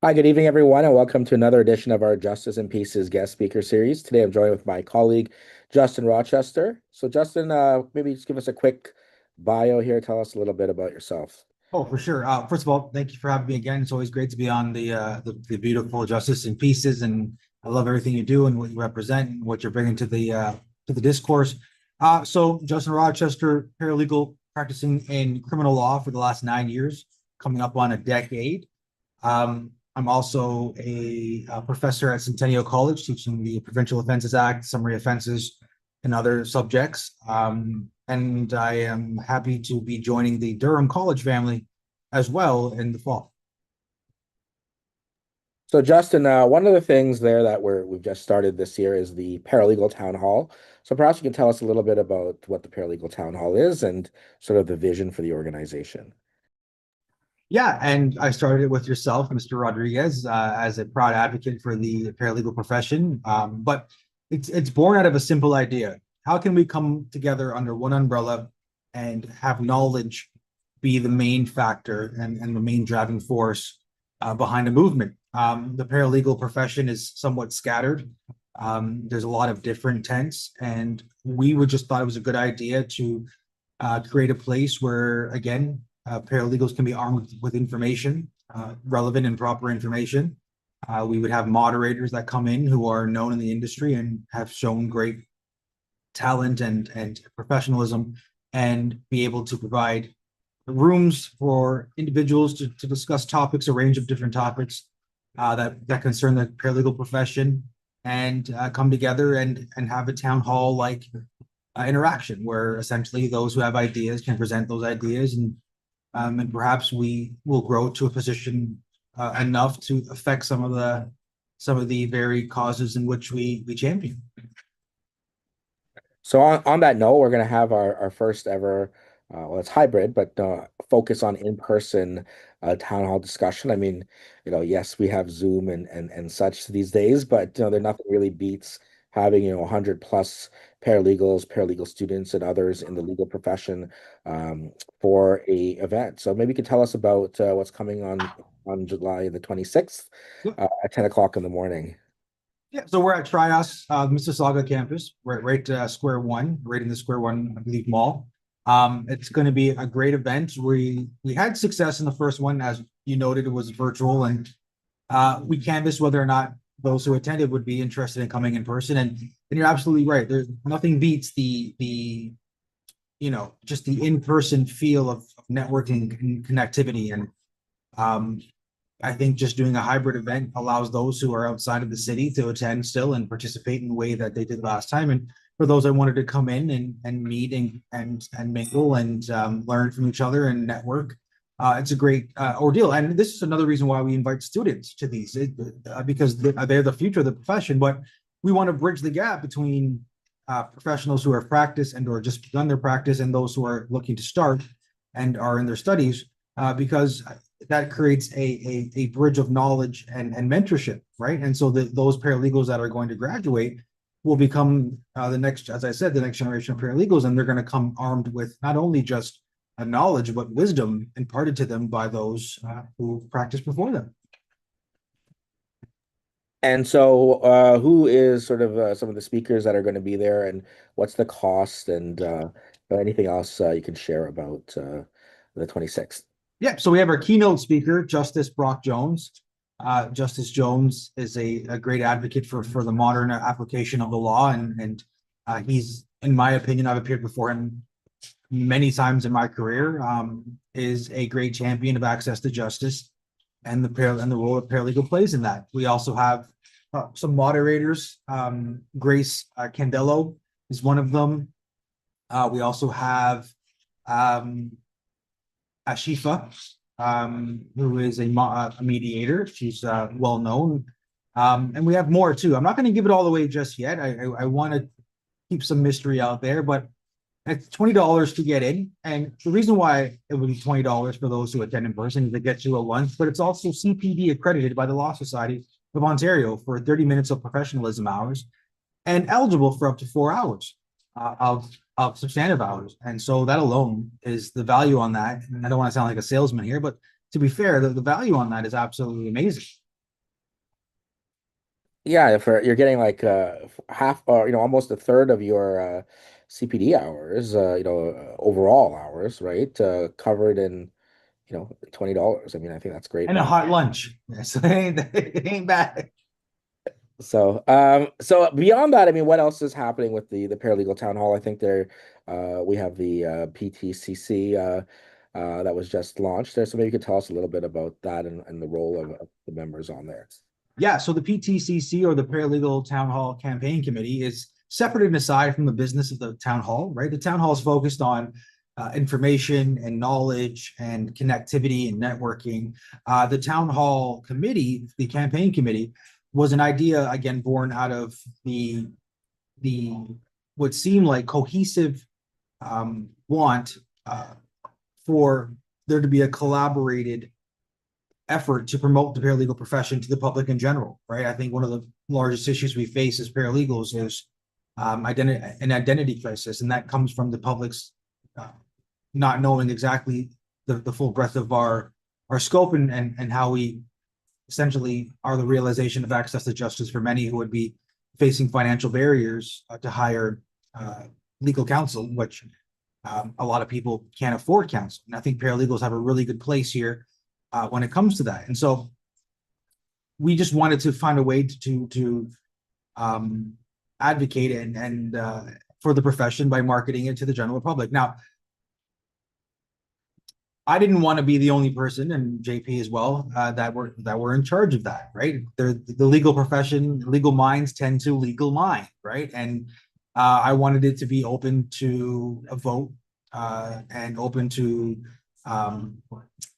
Hi, good evening, everyone, and welcome to another edition of our Justice and Pieces guest speaker series. Today, I'm joined with my colleague, Justin Rochester. So, Justin, maybe just give us a quick bio here. Tell us a little bit about yourself. Oh, for sure. First of all, thank you for having me again. It's always great to be on the beautiful Justice and Pieces, and I love everything you do and what you represent and what you're bringing to the discourse. So Justin Rochester, paralegal, practicing in criminal law for the last 9 years, coming up on a decade. I'm also a professor at Centennial College, teaching the Provincial Offences Act, summary offenses, and other subjects. And I am happy to be joining the Durham College family as well in the fall. So, Justin, one of the things there that we've just started this year is the Paralegal Town Hall. So, perhaps you can tell us a little bit about what the Paralegal Town Hall is and sort of the vision for the organization. Yeah, and I started it with yourself, Mr. Rodriguez, as a proud advocate for the paralegal profession. But it's born out of a simple idea. How can we come together under one umbrella and have knowledge be the main factor and the main driving force behind a movement? The paralegal profession is somewhat scattered. There's a lot of different tents, and we would just thought it was a good idea to create a place where, again, paralegals can be armed with information, relevant and proper information. We would have moderators that come in who are known in the industry and have shown great talent and professionalism, and be able to provide rooms for individuals to discuss topics, a range of different topics that concern the paralegal profession, and come together and have a town hall like interaction where essentially those who have ideas can present those ideas, and perhaps we will grow to a position enough to affect some of the very causes in which we champion. So on that note, we're going to have our first ever, well, it's hybrid, but focus on in-person town hall discussion. I mean, yes, we have Zoom and such these days, but there nothing really beats having 100 plus paralegals, paralegal students, and others in the legal profession for a event. So maybe you could tell us about what's coming on July the 26th at 10 o'clock in the morning. Yeah, so we're at Trios, Mississauga campus. We're at right Square One, right in the Square One, I believe, mall. It's going to be a great event. We had success in the first one, as you noted, it was virtual, and we canvassed whether or not those who attended would be interested in coming in person. And you're absolutely right. There's nothing beats the just the in-person feel of networking and connectivity. And I think just doing a hybrid event allows those who are outside of the city to attend still and participate in the way that they did last time. And for those that wanted to come in and meet and mingle and learn from each other and network, it's a great ordeal. And this is another reason why we invite students to these, because they're the future of the profession. But we want to bridge the gap between professionals who have practiced and or just begun their practice and those who are looking to start and are in their studies, because that creates a bridge of knowledge and mentorship, right? And so those paralegals that are going to graduate will become the next, as I said, the next generation of paralegals, and they're going to come armed with not only just a knowledge, but wisdom imparted to them by those who practiced before them. And so, who is sort of some of the speakers that are going to be there, and what's the cost, and anything else you can share about the 26th? Yeah, so we have our keynote speaker, Justice Brock Jones. Justice Jones is a great advocate for the modern application of the law, and he's, in my opinion, I've appeared before him many times in my career, is a great champion of access to justice and the role that paralegal plays in that. We also have some moderators. Grace Candello is one of them. We also have Ashifa, who is a mediator. She's well known. And we have more too. I'm not going to give it all away just yet. I want to keep some mystery out there, but it's $20 to get in. And the reason why it would be $20 for those who attend in person is to get you at once, but it's also CPD accredited by the Law Society of Ontario for 30 minutes of professionalism hours and eligible for up to 4 hours of substantive hours. And so that alone is the value on that. And I don't want to sound like a salesman here, but to be fair, the value on that is absolutely amazing. Yeah, for you're getting like half or almost a third of your CPD hours, overall hours, right? Covered in, $20. I mean, I think that's great And a value. hot lunch. So it ain't bad. So beyond that, I mean, what else is happening with the paralegal town hall? I think we have the PTCC that was just launched there. So maybe you could tell us a little bit about that and the role of the members on there. Yeah, so the PTCC, or the Paralegal Town Hall Campaign Committee, is separate and aside from the business of the town hall, right? The town hall is focused on information and knowledge and connectivity and networking. The town hall committee, the campaign committee, was an idea again born out of the what seemed like cohesive want for there to be a collaborated effort to promote the paralegal profession to the public in general, right? I think one of the largest issues we face as paralegals is an identity crisis, and that comes from the public's uh, not knowing exactly the full breadth of our scope, and how we essentially are the realization of access to justice for many who would be facing financial barriers to hire legal counsel, which a lot of people can't afford counsel. And I think paralegals have a really good place here when it comes to that. And so we just wanted to find a way to advocate and for the profession by marketing it to the general public. Now, I didn't want to be the only person, and JP as well, that were in charge of that, right? The legal profession, legal minds tend to legal mind, right? And I wanted it to be open to a vote and open to um,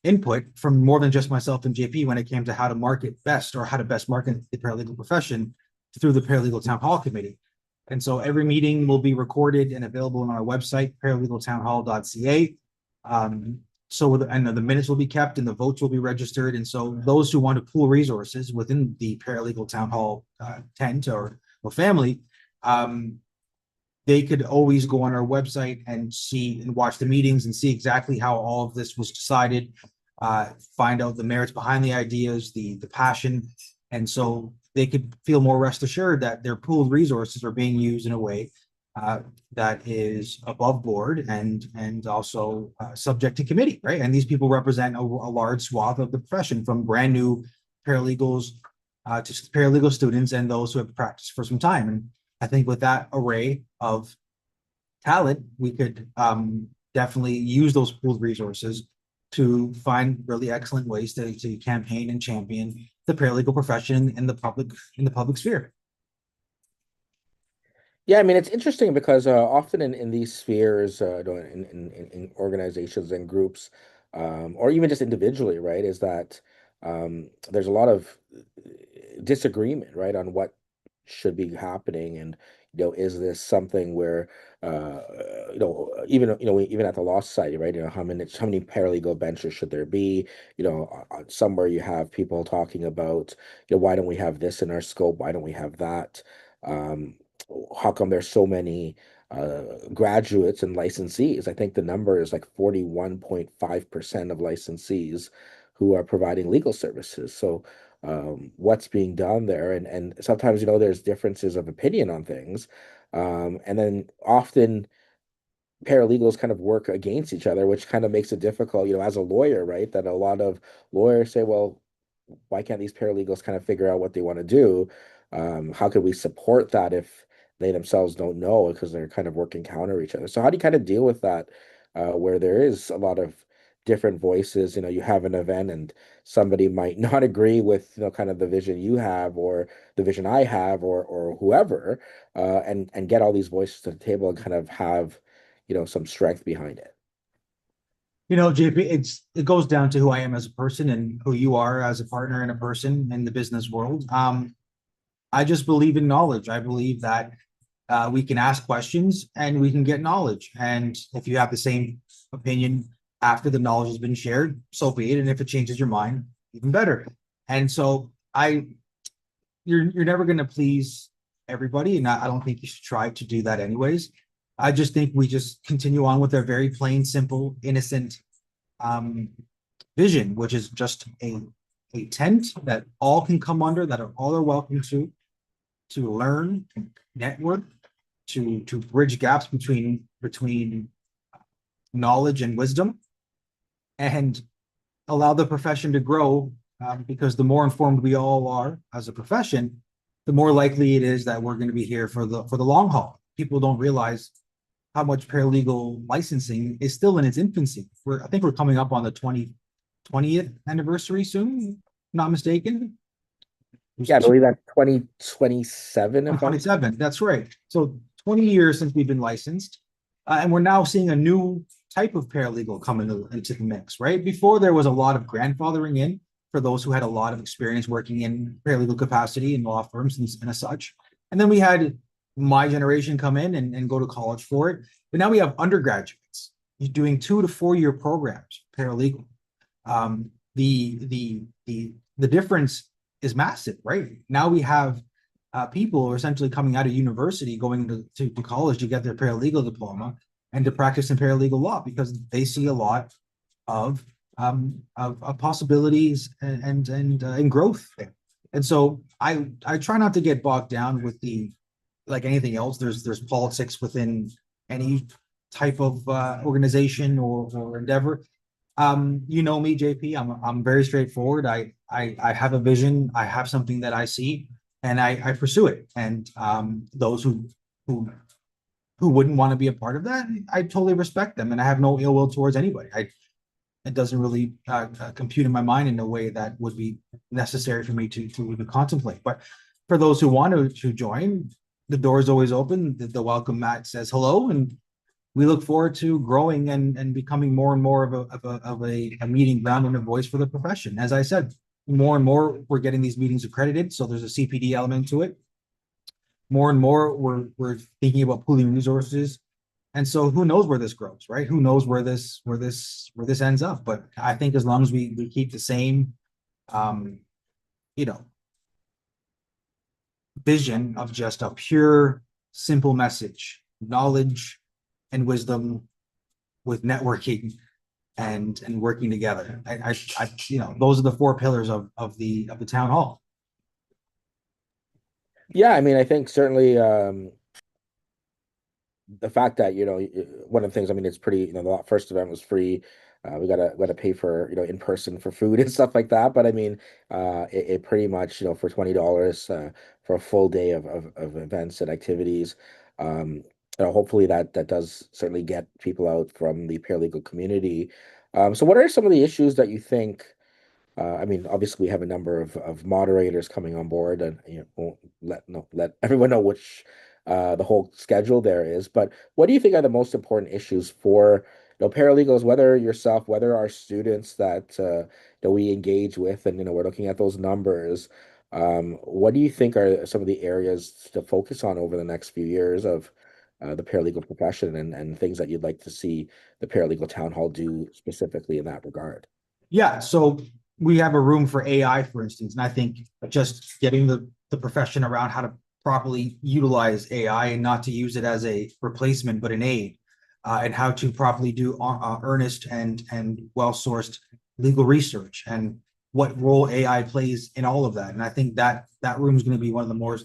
input from more than just myself and JP when it came to how to market best, or how to best market the paralegal profession through the Paralegal Town Hall Committee. And so every meeting will be recorded and available on our website, paralegaltownhall.ca. So the minutes will be kept and the votes will be registered. And so those who want to pool resources within the paralegal town hall tent or family, um, they could always go on our website and see and watch the meetings and see exactly how all of this was decided, find out the merits behind the ideas, the passion. And so they could feel more rest assured that their pooled resources are being used in a way uh, that is above board and also subject to committee, right? And these people represent a large swath of the profession, from brand new paralegals to paralegal students and those who have practiced for some time. And I think with that array of talent, we could definitely use those pooled resources to find really excellent ways to campaign and champion the paralegal profession in the public sphere. Yeah, I mean, it's interesting because often in these spheres, in organizations and groups, or even just individually, right, is that there's a lot of disagreement, right, on what should be happening, and is this something where, uh, even at the law society, right, how many paralegal benches should there be? Somewhere you have people talking about, why don't we have this in our scope? Why don't we have that? Um, how come there's so many graduates and licensees? I think the number is like 41.5% of licensees who are providing legal services. So what's being done there? And sometimes, there's differences of opinion on things. And then often paralegals kind of work against each other, which kind of makes it difficult, as a lawyer, right? That a lot of lawyers say, well, why can't these paralegals kind of figure out what they want to do? How could we support that if they themselves don't know, because they're kind of working counter each other? So how do you kind of deal with that, where there is a lot of different voices? You have an event and somebody might not agree with, kind of the vision you have or the vision I have or whoever, and get all these voices to the table and kind of have, some strength behind it. JP, it goes down to who I am as a person and who you are as a partner and a person in the business world. I just believe in knowledge. I believe that we can ask questions and we can get knowledge. And if you have the same opinion after the knowledge has been shared, so be it. And if it changes your mind, even better. And so you're never going to please everybody, and I don't think you should try to do that anyways. I just think we just continue on with a very plain, simple, innocent um, vision, which is just a tent that all can come under, that all are welcome to, to learn, network, to bridge gaps between knowledge and wisdom, and allow the profession to grow. Because the more informed we all are as a profession, the more likely it is that we're going to be here for the long haul. People don't realize how much paralegal licensing is still in its infancy. I think we're coming up on the 20th anniversary soon, not mistaken. Yeah, I believe that's 2027 if I'm 27, that's right. So 20 years since we've been licensed, and we're now seeing a new type of paralegal come into the mix, right? Before there was a lot of grandfathering in for those who had a lot of experience working in paralegal capacity in law firms and as such. And then we had my generation come in and go to college for it. But now we have undergraduates doing 2 to 4 year programs, paralegal. The difference is massive, right? Now we have people who are essentially coming out of university, going to college to get their paralegal diploma and to practice in paralegal law because they see a lot of possibilities and growth there. And so I try not to get bogged down with the like anything else. There's politics within any type of organization or endeavor. You know me, JP. I'm very straightforward. I have a vision. I have something that I see, and I pursue it. And those who who wouldn't want to be a part of that, I totally respect them, and I have no ill will towards anybody. It doesn't really compute in my mind in a way that would be necessary for me to even contemplate. But for those who want to join, the door is always open. The welcome mat says hello, and we look forward to growing and becoming more and more of a meeting ground and a voice for the profession. As I said, more and more we're getting these meetings accredited, so there's a CPD element to it. More and more we're thinking about pooling resources, and so who knows where this grows, right? Who knows where this ends up? But I think as long as we keep the same, um, you know, vision of just a pure, simple message, knowledge and wisdom with networking and working together. Those are the 4 pillars of the town hall. Yeah, I mean, I think certainly the fact that, one of the things, I mean, it's pretty, the first event was free. We gotta pay for, in person for food and stuff like that. But I mean, it pretty much, for $20 for a full day of events and activities. Hopefully that does certainly get people out from the paralegal community. So what are some of the issues that you think? I mean, obviously, we have a number of moderators coming on board, and won't let everyone know which the whole schedule there is. But what do you think are the most important issues for paralegals, whether yourself, whether our students that we engage with, and we're looking at those numbers. What do you think are some of the areas to focus on over the next few years of the paralegal profession and things that you'd like to see the paralegal town hall do specifically in that regard? Yeah, so we have a room for AI, for instance, and I think just getting the profession around how to properly utilize AI and not to use it as a replacement but an aid, and how to properly do earnest and well-sourced legal research and what role AI plays in all of that. And I think that room is going to be one of the more, I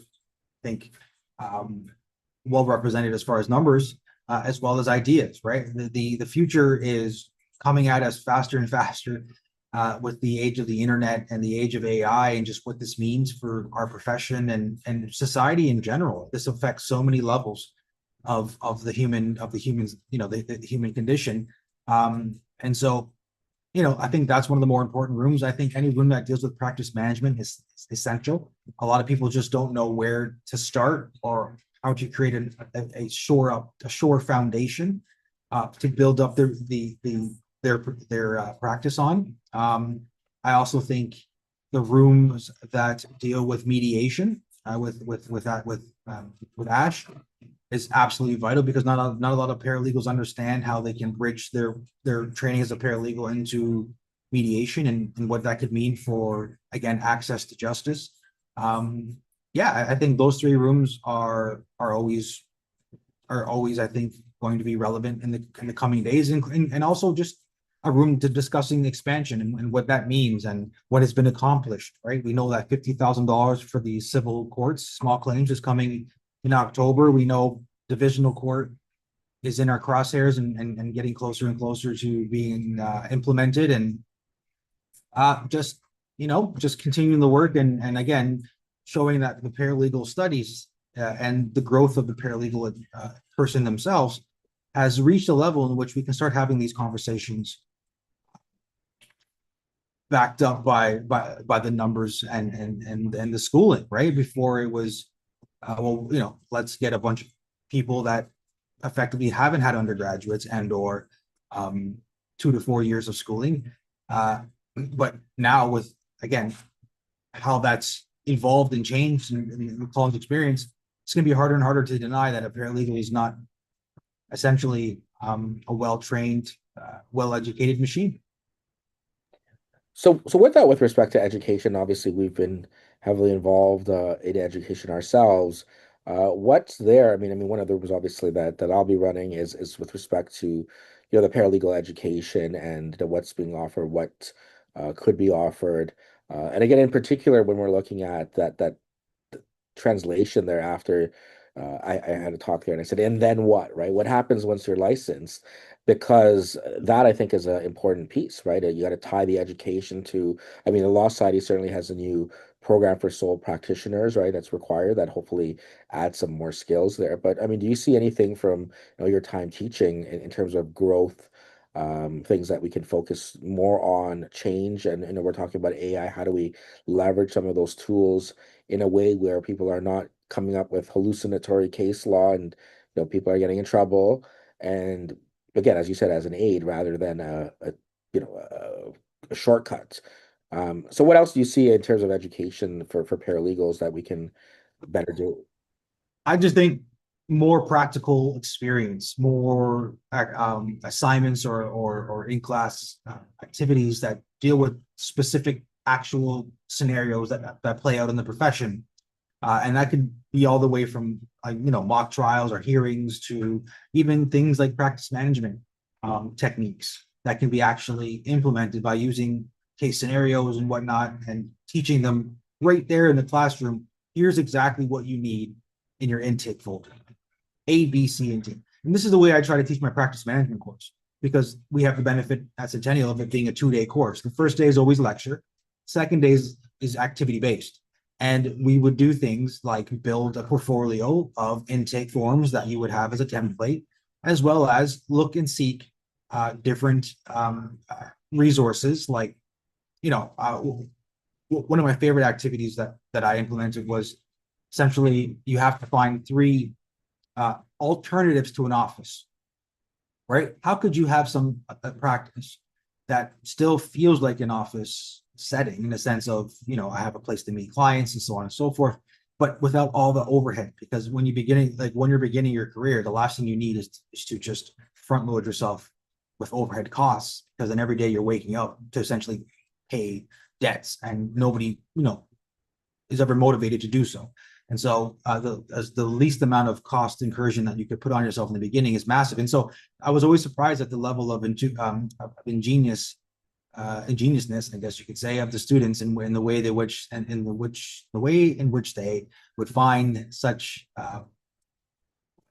think, um, well represented as far as numbers, as well as ideas. Right, the future is coming at us faster and faster with the age of the internet and the age of AI and just what this means for our profession and society in general. This affects so many levels of the humans, the human condition. And so, I think that's one of the more important rooms. I think any room that deals with practice management is essential. A lot of people just don't know where to start or how to create a shore foundation to build up their practice on. I also think the rooms that deal with mediation with Ash is absolutely vital because not a lot of paralegals understand how they can bridge their training as a paralegal into mediation and what that could mean for, again, access to justice. Yeah, I think those 3 rooms are always, I think, going to be relevant in the coming days, and also just a room to discussing expansion and what that means and what has been accomplished, right? We know that $50,000 for the civil courts, small claims, is coming in October. We know divisional court is in our crosshairs and getting closer and closer to being implemented. And just, just continuing the work and again, showing that the paralegal studies and the growth of the paralegal person themselves has reached a level in which we can start having these conversations backed up by the numbers and the schooling, right? Before it was, well, let's get a bunch of people that effectively haven't had undergraduates and or 2 to 4 years of schooling. But now with, again, how that's evolved and changed in the college experience, it's going to be harder and harder to deny that a paralegal is not essentially a well-trained, well-educated machine. So with that, with respect to education, obviously we've been heavily involved in education ourselves. What's there? I mean, one of the rooms obviously that I'll be running is with respect to, the paralegal education and what's being offered, what could be offered, and again, in particular, when we're looking at that translation thereafter, I had a talk there and I said, and then what, right? What happens once you're licensed? Because that I think is an important piece, right? You got to tie the education to, the Law Society certainly has a new program for sole practitioners, right? That's required that hopefully adds some more skills there. But do you see anything from your time teaching in terms of growth, things that we can focus more on change? And we're talking about AI. How do we leverage some of those tools in a way where people are not coming up with hallucinatory case law and people are getting in trouble, and again, as you said, as an aid rather than you know a shortcut. So what else do you see in terms of education for paralegals that we can better do? I just think more practical experience, more assignments or in class activities that deal with specific actual scenarios that play out in the profession. And that could be all the way from mock trials or hearings to even things like practice management techniques that can be actually implemented by using case scenarios and whatnot and teaching them right there in the classroom. Here's exactly what you need in your intake folder, A, B, C, and D. And this is the way I try to teach my practice management course because we have the benefit at Centennial of it being a 2-day course. The first day is always lecture. Second day is activity based. And we would do things like build a portfolio of intake forms that you would have as a template, as well as look and seek different resources. Like, one of my favorite activities that I implemented was essentially you have to find three alternatives to an office, right? How could you have some practice that still feels like an office setting in the sense of, I have a place to meet clients and so on and so forth, but without all the overhead? Because when you're beginning your career, the last thing you need is to just front load yourself with overhead costs, because then every day you're waking up to essentially pay debts and nobody, is ever motivated to do so. And so the least amount of cost incursion that you could put on yourself in the beginning is massive. And so I was always surprised at the level of ingenuousness, I guess you could say, of the students and in the way the way in which they would find such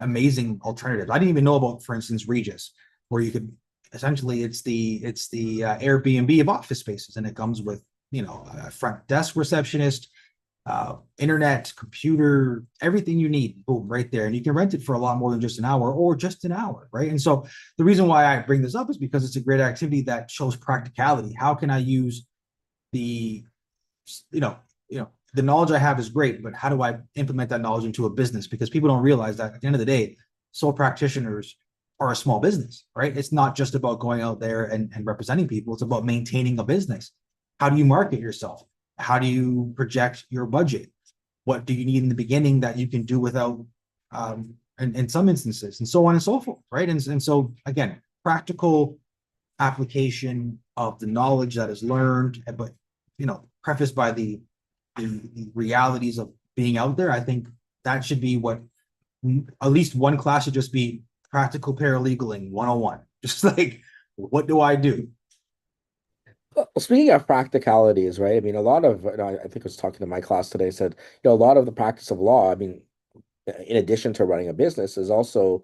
amazing alternatives. I didn't even know about, for instance, Regis, where you could essentially it's the Airbnb of office spaces, and it comes with a front desk receptionist, internet, computer, everything you need, boom, right there. And you can rent it for a lot more than just an hour or just an hour, right? And so the reason why I bring this up is because it's a great activity that shows practicality. How can I use the, the knowledge I have is great, but how do I implement that knowledge into a business? Because people don't realize that at the end of the day, sole practitioners are a small business, right? It's not just about going out there and representing people. It's about maintaining a business. How do you market yourself? How do you project your budget? What do you need in the beginning that you can do without, in some instances, and so on and so forth, right? And so, again, practical application of the knowledge that is learned, but, prefaced by the realities of being out there. I think that should be what, at least one class should just be practical paralegaling 101. Just like, what do I do? Well, speaking of practicalities, right? I mean, a lot of, I think I was talking to my class today, said, a lot of the practice of law, I mean, in addition to running a business, is also,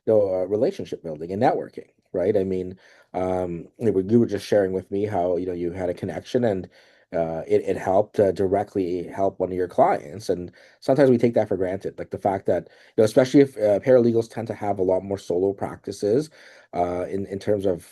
relationship building and networking, right? I mean, you were just sharing with me how, you had a connection and it helped directly help one of your clients. And sometimes we take that for granted, like the fact that, especially if paralegals tend to have a lot more solo practices in terms of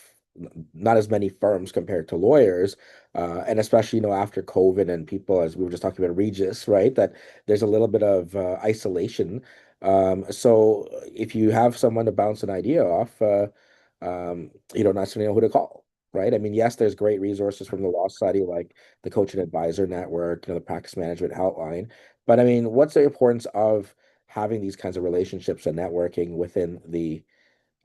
not as many firms compared to lawyers. And especially, after COVID and people, as we were just talking about Regis, right, that there's a little bit of isolation. So if you have someone to bounce an idea off, you don't necessarily know who to call, right? I mean, yes, there's great resources from the Law Society, like the Coach and Advisor Network, the Practice Management Helpline. But I mean, what's the importance of having these kinds of relationships and networking within the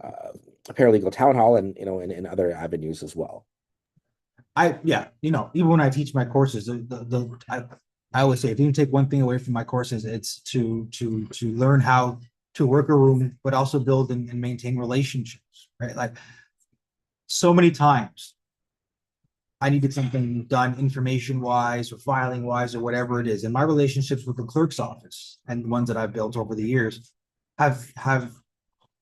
uh, paralegal town hall and, in other avenues as well? Yeah, even when I teach my courses, I always say if you can take one thing away from my courses, it's to learn how to work a room, but also build and maintain relationships, right? Like so many times I needed something done information wise or filing wise or whatever it is. And my relationships with the clerk's office and the ones that I've built over the years have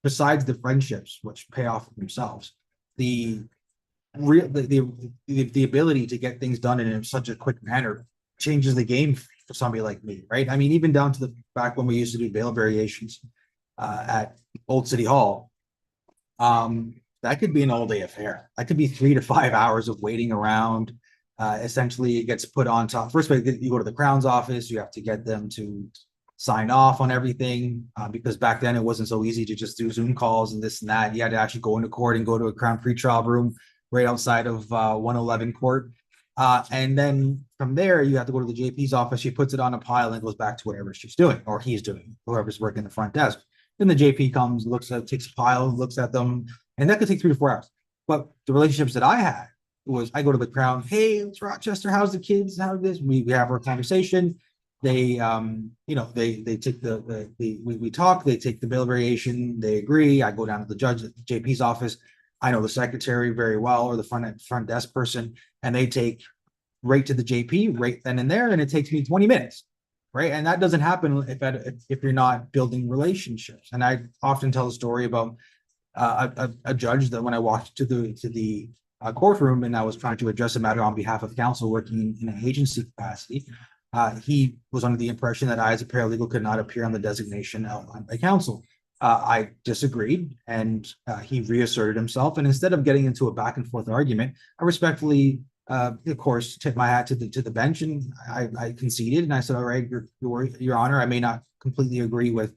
besides the friendships, which pay off themselves, the real the ability to get things done in such a quick manner changes the game for somebody like me, right? I mean, even down to the back when we used to do bail variations at Old City Hall, that could be an all day affair. That could be 3 to 5 hours of waiting around. Essentially, it gets put on top. First, you go to the Crown's office, you have to get them to sign off on everything because back then it wasn't so easy to just do Zoom calls and this and that. You had to actually go into court and go to a Crown pretrial room right outside of 111 court. And then from there, you have to go to the JP's office. She puts it on a pile and goes back to whatever she's doing or he's doing, whoever's working the front desk. Then the JP comes, looks at, takes a pile, looks at them, and that could take 3 to 4 hours. But the relationships that I had was I go to the Crown, hey, it's Rochester, how's the kids? How this? We have our conversation. They they take we talk, they take the bill variation, they agree. I go down to the judge at the JP's office. I know the secretary very well or the front desk person, and they take right to the JP right then and there, and it takes me 20 minutes. Right. And that doesn't happen if you're not building relationships. And I often tell a story about a judge that when I walked to the courtroom and I was trying to address a matter on behalf of counsel working in an agency capacity, he was under the impression that I, as a paralegal, could not appear on the designation outlined by counsel. I disagreed, and he reasserted himself. And instead of getting into a back and forth argument, I respectfully, of course, tipped my hat to the bench, and I conceded, and I said, "All right, your Honor, I may not completely agree with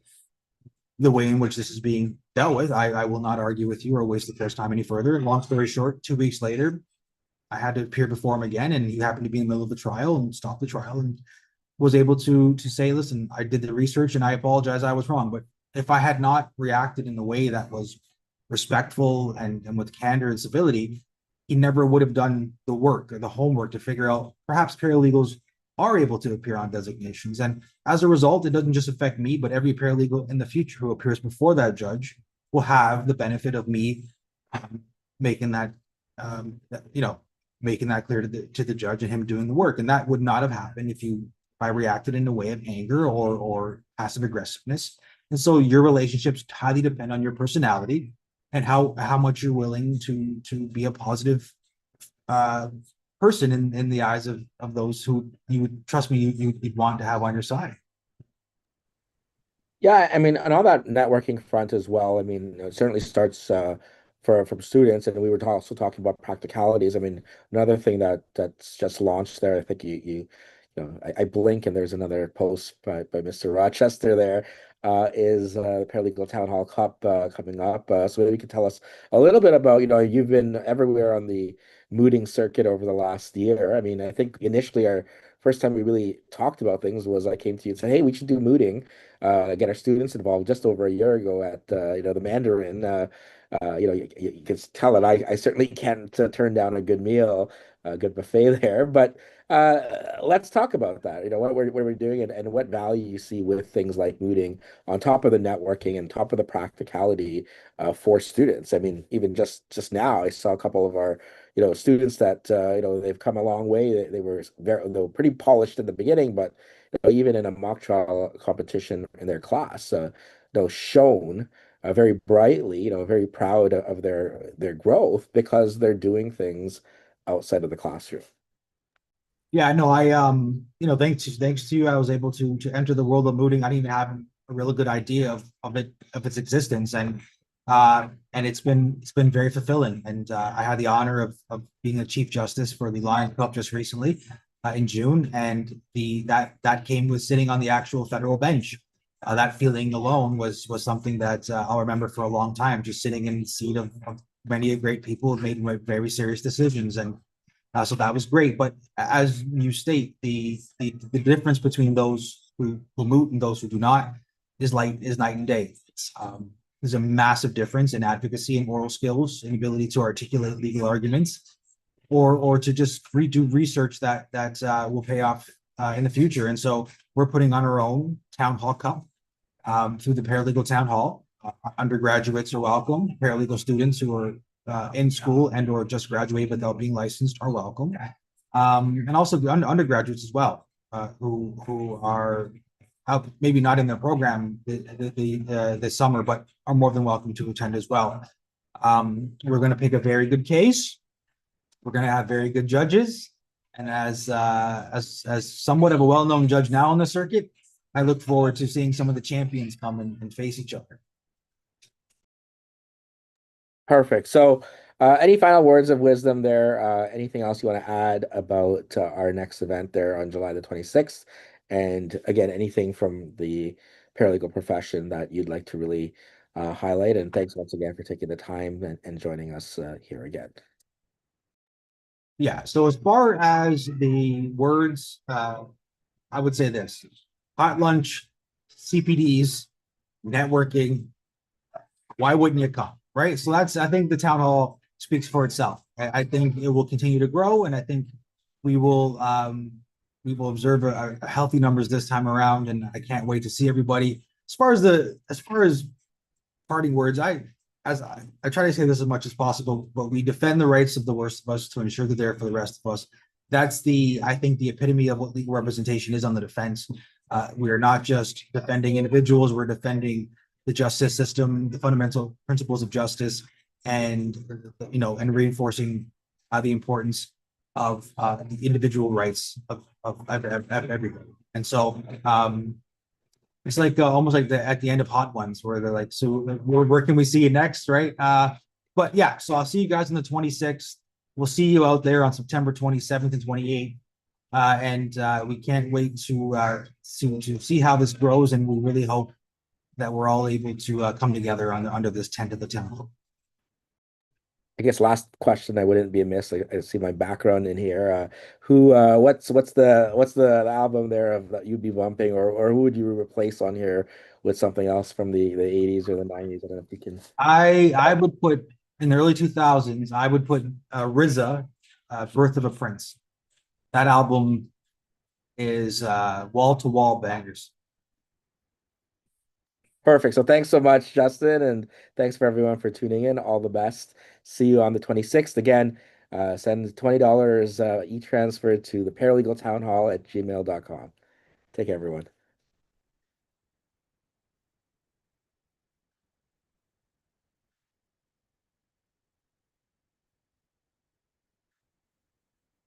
the way in which this is being dealt with. I will not argue with you or waste the court's time any further." And long story short, 2 weeks later, I had to appear before him again, and he happened to be in the middle of the trial and stopped the trial and was able to say, "Listen, I did the research and I apologize, I was wrong." But if I had not reacted in a way that was respectful and with candor and civility, he never would have done the work or the homework to figure out perhaps paralegals are able to appear on designations. And as a result, it doesn't just affect me, but every paralegal in the future who appears before that judge will have the benefit of me um, making that, you know, making that clear to the judge and him doing the work. And that would not have happened if I reacted in a way of anger or passive aggressiveness. And so your relationships highly depend on your personality and how much you're willing to be a positive uh, person in the eyes of those who you would trust me you'd want to have on your side. Yeah, I mean, and on that networking front as well, I mean, it certainly starts for from students, and we were also talking about practicalities. I mean, another thing that's just launched there, I think I blink and there's another post by Mr. Rochester there, is the Paralegal Town Hall Cup coming up. So maybe you could tell us a little bit about, you've been everywhere on the mooting circuit over the last year. I mean, I think initially our first time we really talked about things was I came to you and said, hey, we should do mooting, get our students involved just over a year ago at the Mandarin. You can tell that I certainly can't turn down a good meal, a good buffet there. But Let's talk about that. What we're doing and what value you see with things like mooting on top of the networking and top of the practicality for students. I mean, even just now, I saw a couple of our, students that they've come a long way. They were pretty polished in the beginning, but even in a mock trial competition in their class, shown very brightly, very proud of their growth because they're doing things outside of the classroom. Yeah, no, thanks to you, I was able to enter the world of mooting. I didn't even have a really good idea of its existence, and it's been very fulfilling. And I had the honor of being a chief justice for the Lions Cup just recently in June, and that came with sitting on the actual federal bench. That feeling alone was something that I'll remember for a long time. Just sitting in the seat of many great people who made very serious decisions, and so that was great. But as you state, the difference between those who moot and those who do not is night and day. There's a massive difference in advocacy and oral skills and ability to articulate legal arguments, or to just do research that will pay off in the future. And so we're putting on our own town hall cup through the paralegal town hall. Undergraduates are welcome. Paralegal students who are in school and or just graduated without being licensed are welcome. And also the undergraduates as well, who are out, maybe not in their program this summer, but are more than welcome to attend as well. We're going to pick a very good case. We're going to have very good judges, and as somewhat of a well-known judge now on the circuit, I look forward to seeing some of the champions come and face each other. Perfect. So, any final words of wisdom there? Anything else you want to add about our next event there on July the 26th? And again, anything from the paralegal profession that you'd like to really highlight? And thanks once again for taking the time and joining us here again. Yeah. So as far as the words, I would say this: hot lunch, CPDs, networking. Why wouldn't you come? Right. So I think the town hall speaks for itself. I think it will continue to grow, and I think we will um, we will observe a healthy numbers this time around. And I can't wait to see everybody. As far as parting words, I try to say this as much as possible, but we defend the rights of the worst of us to ensure that they're for the rest of us. That's I think the epitome of what legal representation is on the defense. We are not just defending individuals; we're defending the justice system, the fundamental principles of justice, and and reinforcing the importance of the individual rights of everybody. And so it's like almost like at the end of Hot Ones, where they're like, "So where can we see you next?" Right? But yeah, so I'll see you guys on the 26th. We'll see you out there on September 27th and 28th. And we can't wait to see how this grows, and we really hope that we're all able to come together under this tent of the temple. I guess last question I wouldn't be amiss. I see my background in here. What's the album there of that you'd be bumping, or who would you replace on here with something else from the 80s or the 90s? I don't know if you can. I would put in the early 2000s. I would put RZA, "Birth of a Prince." That album is wall to wall bangers. Perfect. So thanks so much, Justin, and thanks for everyone for tuning in. All the best. See you on the 26th. Again, send $20 e-transfer to the paralegal town hall at gmail.com. Take care, everyone.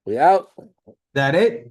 We out. That it?